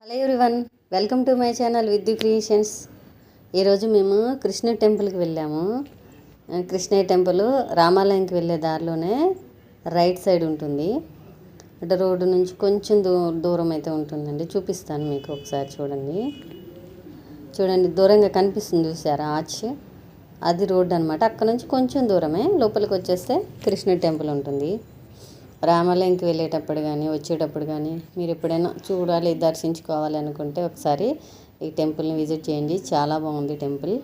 Hello everyone, welcome to my channel విద్యు creations. ఈరోజు మేము కృష్ణ టెంపుల్కి వెళ్ళాము. కృష్ణయ్య టెంపుల్ రామాలయంకి వెళ్ళే దారిలోనే రైట్ సైడ్ ఉంటుంది. అంటే రోడ్డు నుంచి కొంచెం దూరం అయితే ఉంటుందండి. చూపిస్తాను మీకు ఒకసారి చూడండి. దూరంగా కనిపిస్తుంది, చూసారా ఆర్చ్? అది రోడ్డు అనమాట. అక్కడ నుంచి కొంచెం దూరమే లోపలికి వచ్చేస్తే కృష్ణ టెంపుల్ ఉంటుంది. రామాలయంకి వెళ్ళేటప్పుడు కానీ వచ్చేటప్పుడు కానీ మీరు ఎప్పుడైనా చూడాలి, దర్శించుకోవాలి అనుకుంటే ఒకసారి ఈ టెంపుల్ని విజిట్ చేయండి. చాలా బాగుంది టెంపుల్.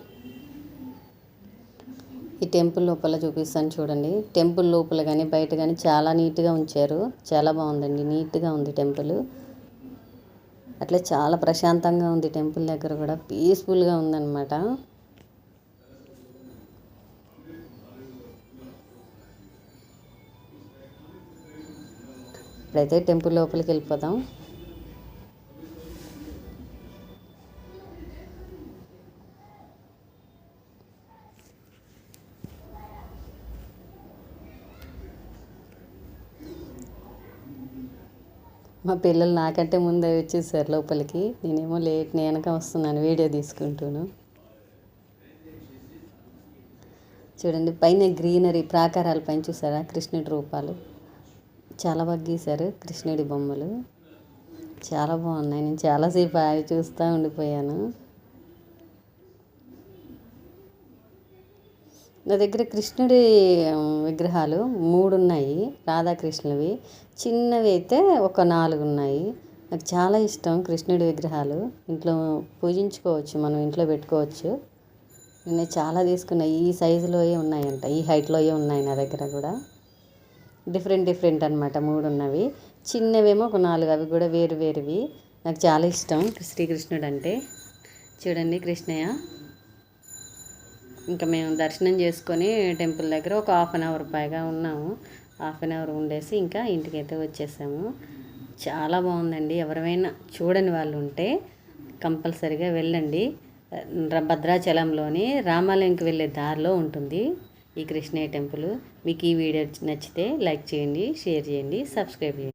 ఈ టెంపుల్ లోపల చూపిస్తాను చూడండి. టెంపుల్ లోపల కానీ బయట కానీ చాలా నీట్గా ఉంచారు. చాలా బాగుందండి, నీట్గా ఉంది టెంపుల్. అట్లా చాలా ప్రశాంతంగా ఉంది టెంపుల్ దగ్గర కూడా, పీస్ఫుల్గా ఉందన్నమాట. ఇప్పుడైతే టెంపుల్ లోపలికి వెళ్ళిపోదాం. మా పిల్లలు నాకంటే ముందే వచ్చేసారు లోపలికి. నేనేమో లేట్, వెనక వస్తున్నాను వీడియో తీసుకుంటూను. చూడండి, పైన గ్రీనరీ ప్రాకారాల పైన చూసారా కృష్ణుడి రూపాలు చాలా బాగా గీశారు. కృష్ణుడి బొమ్మలు చాలా బాగున్నాయి. నేను చాలాసేపు అవి చూస్తూ ఉండిపోయాను. నా దగ్గర కృష్ణుడి విగ్రహాలు 3 ఉన్నాయి, రాధాకృష్ణువి. చిన్నవి అయితే ఒక 4 ఉన్నాయి. నాకు చాలా ఇష్టం కృష్ణుడి విగ్రహాలు. ఇంట్లో పూజించుకోవచ్చు, మనం ఇంట్లో పెట్టుకోవచ్చు. నేను చాలా తీసుకున్నాయి. ఈ సైజులోయే ఉన్నాయంట, ఈ హైట్లోయే ఉన్నాయి నా దగ్గర కూడా. డిఫరెంట్ అనమాట 3 ఉన్నవి. చిన్నవేమో ఒక 4, అవి కూడా వేరువేరువి. నాకు చాలా ఇష్టం శ్రీకృష్ణుడు అంటే. చూడండి కృష్ణయ్య. ఇంకా మేము దర్శనం చేసుకొని టెంపుల్ దగ్గర ఒక 1/2 అవర్ పైగా ఉన్నాము. 1/2 అవర్ ఉండేసి ఇంకా ఇంటికైతే వచ్చేసాము. చాలా బాగుందండి. ఎవరైనా చూడని వాళ్ళు ఉంటే కంపల్సరిగా వెళ్ళండి. భద్రాచలంలోని రామాలయంకి వెళ్ళే దారిలో ఉంటుంది ఈ కృష్ణయ్య టెంపుల్. మీకు ఈ వీడియో నచ్చితే లైక్ చేయండి, షేర్ చేయండి, సబ్స్క్రైబ్ చేయండి.